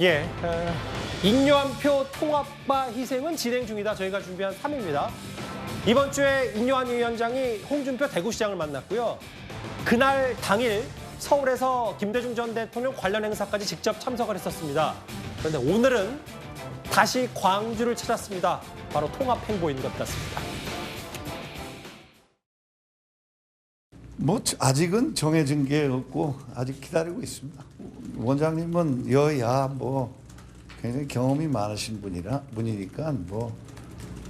예, 인요한표 통합과 희생은 진행 중이다. 저희가 준비한 3위입니다. 이번 주에 인요한 위원장이 홍준표 대구시장을 만났고요. 그날 당일 서울에서 김대중 전 대통령 관련 행사까지 직접 참석을 했었습니다. 그런데 오늘은 다시 광주를 찾았습니다. 바로 통합 행보인 것 같습니다. 뭐 아직은 정해진 게 없고 아직 기다리고 있습니다. 원장님은 여야 뭐 굉장히 경험이 많으신 분이니까 뭐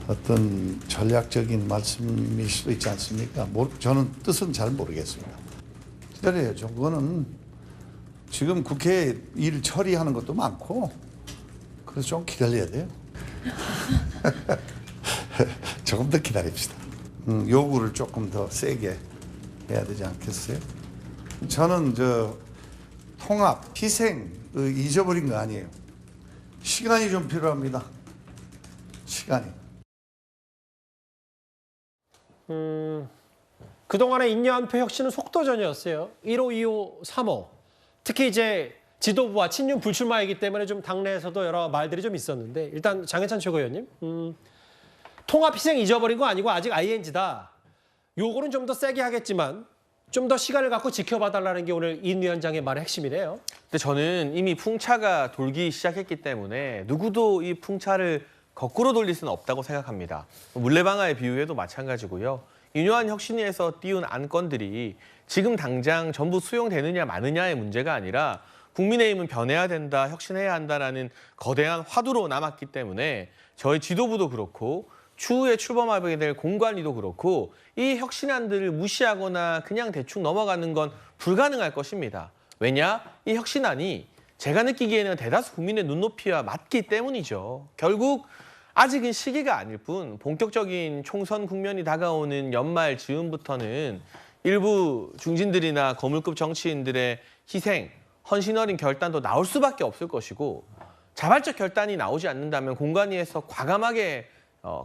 어떤 전략적인 말씀일 수도 있지 않습니까? 저는 뜻은 잘 모르겠습니다. 기다려야죠. 그거는 지금 국회 일 처리하는 것도 많고 그래서 좀 기다려야 돼요. 조금 더 기다립시다. 요구를 조금 더 세게 해야 되지 않겠어요? 저는 통합, 희생 잊어버린 거 아니에요. 시간이 좀 필요합니다. 시간이. 그동안의 인요한표 혁신은 속도전이었어요. 1호, 2호, 3호. 특히 이제 지도부와 친윤 불출마이기 때문에 좀 당내에서도 여러 말들이 좀 있었는데 일단 장해찬 최고위원님, 통합 희생 잊어버린 거 아니고 아직 ING다. 요거는 좀 더 세게 하겠지만 좀 더 시간을 갖고 지켜봐달라는 게 오늘 인 위원장의 말의 핵심이래요. 근데 저는 이미 풍차가 돌기 시작했기 때문에 누구도 이 풍차를 거꾸로 돌릴 수는 없다고 생각합니다. 물레방아의 비유에도 마찬가지고요. 인요한 혁신위에서 띄운 안건들이 지금 당장 전부 수용되느냐 마느냐의 문제가 아니라 국민의힘은 변해야 된다, 혁신해야 한다라는 거대한 화두로 남았기 때문에 저희 지도부도 그렇고 추후에 출범하게 될 공관위도 그렇고 이 혁신안들을 무시하거나 그냥 대충 넘어가는 건 불가능할 것입니다. 왜냐? 이 혁신안이 제가 느끼기에는 대다수 국민의 눈높이와 맞기 때문이죠. 결국 아직은 시기가 아닐 뿐 본격적인 총선 국면이 다가오는 연말 즈음부터는 일부 중진들이나 거물급 정치인들의 희생, 헌신 어린 결단도 나올 수밖에 없을 것이고 자발적 결단이 나오지 않는다면 공관위에서 과감하게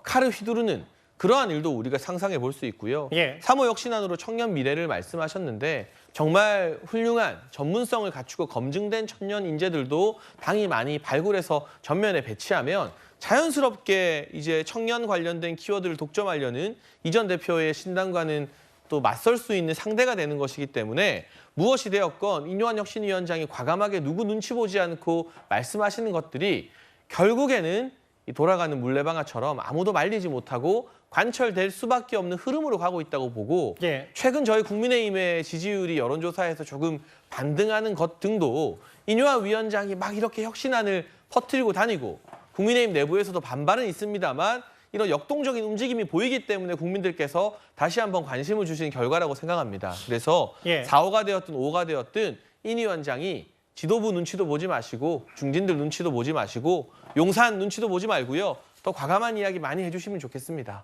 칼을 휘두르는 그러한 일도 우리가 상상해 볼 수 있고요. 예. 3호 혁신안으로 청년 미래를 말씀하셨는데 정말 훌륭한 전문성을 갖추고 검증된 청년 인재들도 당이 많이 발굴해서 전면에 배치하면 자연스럽게 이제 청년 관련된 키워드를 독점하려는 이 전 대표의 신당과는 또 맞설 수 있는 상대가 되는 것이기 때문에 무엇이 되었건 인요한 혁신위원장이 과감하게 누구 눈치 보지 않고 말씀하시는 것들이 결국에는 이 돌아가는 물레방아처럼 아무도 말리지 못하고 관철될 수밖에 없는 흐름으로 가고 있다고 보고 예. 최근 저희 국민의힘의 지지율이 여론조사에서 조금 반등하는 것 등도 인요한 위원장이 막 이렇게 혁신안을 퍼뜨리고 다니고 국민의힘 내부에서도 반발은 있습니다만 이런 역동적인 움직임이 보이기 때문에 국민들께서 다시 한번 관심을 주신 결과라고 생각합니다. 그래서 예. 4호가 되었든 5호가 되었든 인 위원장이 지도부 눈치도 보지 마시고 중진들 눈치도 보지 마시고 용산 눈치도 보지 말고요. 더 과감한 이야기 많이 해주시면 좋겠습니다.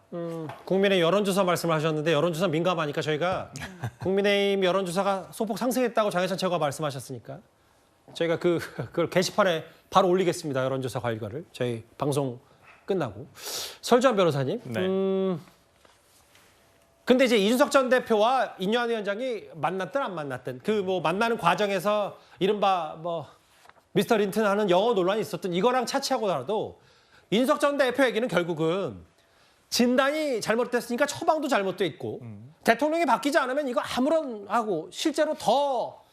국민의 여론조사 말씀을 하셨는데 여론조사 민감하니까 저희가 국민의힘 여론조사가 소폭 상승했다고 장해찬 최고가 말씀하셨으니까 저희가 그걸 게시판에 바로 올리겠습니다. 여론조사 결과를 저희 방송 끝나고. 설주환 변호사님. 네. 근데 이제 이준석 전 대표와 인요한 위원장이 만났든 안 만났든 만나는 과정에서 이른바 미스터 린튼 하는 영어 논란이 있었던 이거랑 차치하고라도 이준석 전 대표 얘기는 결국은 진단이 잘못됐으니까 처방도 잘못돼 있고 대통령이 바뀌지 않으면 이거 아무런 하고 실제로 더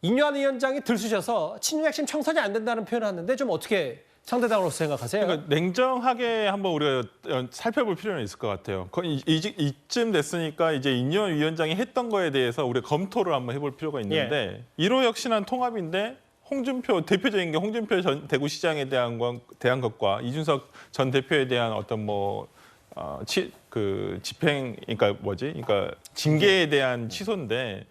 인요한 위원장이 들쑤셔서 친윤 핵심 청산이 안 된다는 표현을 하는데 좀 어떻게 상대당으로서 생각하세요? 그러니까 냉정하게 한번 우리가 살펴볼 필요는 있을 것 같아요. 이쯤 됐으니까 이제 인요한 위원장이 했던 거에 대해서 우리가 검토를 한번 해볼 필요가 있는데 1호 혁신안 통합인데 홍준표 대표적인 게 홍준표 전 대구시장에 대한 것과 이준석 전 대표에 대한 어떤 집행 그러니까 징계에 대한 취소인데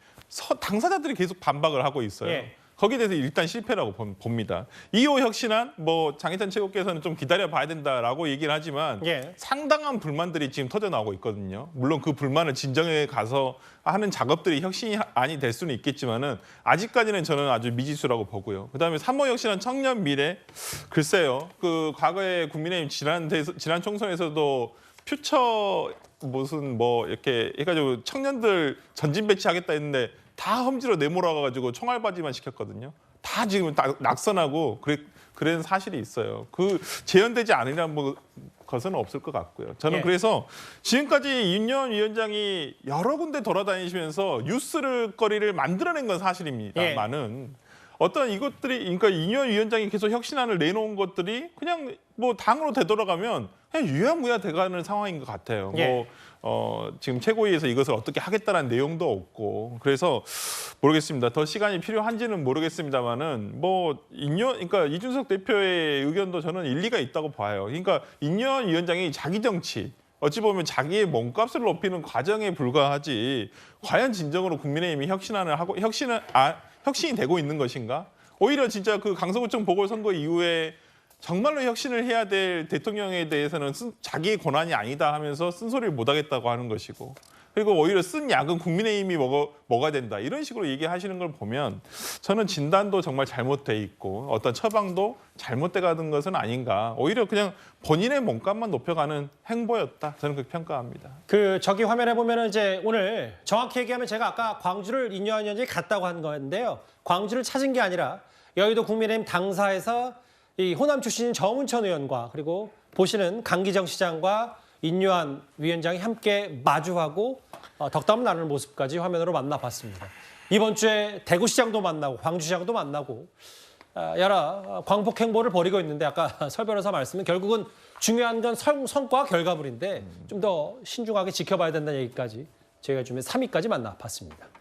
당사자들이 계속 반박을 하고 있어요. 예. 거기에 대해서 일단 실패라고 봅니다. 2호 혁신안 장해찬 최고께서는 좀 기다려봐야 된다라고 얘기를 하지만 예. 상당한 불만들이 지금 터져나오고 있거든요. 물론 그 불만을 진정에 가서 하는 작업들이 혁신안이 될 수는 있겠지만은 아직까지는 저는 아주 미지수라고 보고요. 그다음에 3호 혁신안 청년 미래 글쎄요. 과거에 국민의힘 지난 총선에서도 퓨처 이렇게 해가지고 청년들 전진 배치하겠다 했는데 다 험지로 내몰아가지고 총알바지만 시켰거든요. 다 지금 낙선하고 그런 사실이 있어요. 그 재현되지 않으려는 뭐 것은 없을 것 같고요. 저는 예. 그래서 지금까지 윤여한 위원장이 여러 군데 돌아다니시면서 뉴스를 거리를 만들어낸 건 사실입니다만은 어떤 이것들이 그러니까 윤여한 위원장이 계속 혁신안을 내놓은 것들이 그냥 뭐 당으로 되돌아가면 그냥 유야무야 돼가는 상황인 것 같아요. 예. 지금 최고위에서 이것을 어떻게 하겠다는 내용도 없고 그래서 모르겠습니다. 더 시간이 필요한지는 모르겠습니다만은 그러니까 이준석 대표의 의견도 저는 일리가 있다고 봐요. 그러니까 윤여한 위원장이 자기 정치 어찌 보면 자기의 몸값을 높이는 과정에 불과하지 과연 진정으로 국민의힘이 혁신안을 하고 혁신이 되고 있는 것인가? 오히려 진짜 그 강서구청 보궐선거 이후에 정말로 혁신을 해야 될 대통령에 대해서는 자기의 권한이 아니다 하면서 쓴소리를 못하겠다고 하는 것이고 그리고 오히려 쓴 약은 국민의힘이 먹어야 된다 이런 식으로 얘기하시는 걸 보면 저는 진단도 정말 잘못돼 있고 어떤 처방도 잘못돼 가는 것은 아닌가 오히려 그냥 본인의 몸값만 높여가는 행보였다 저는 그렇게 평가합니다. 그 저기 화면에 보면은 이제 오늘 정확히 얘기하면 제가 아까 광주를 인요한 위원장이 갔다고 한 건데요. 광주를 찾은 게 아니라 여의도 국민의힘 당사에서 이 호남 출신인 정운천 의원과 그리고 보시는 강기정 시장과 인요한 위원장이 함께 마주하고 덕담을 나누는 모습까지 화면으로 만나봤습니다. 이번 주에 대구시장도 만나고 광주시장도 만나고 여러 광복 행보를 벌이고 있는데 아까 설 변호사 말씀은 결국은 중요한 건 성과 결과물인데 좀 더 신중하게 지켜봐야 된다는 얘기까지 저희가 좀 3위까지 만나봤습니다.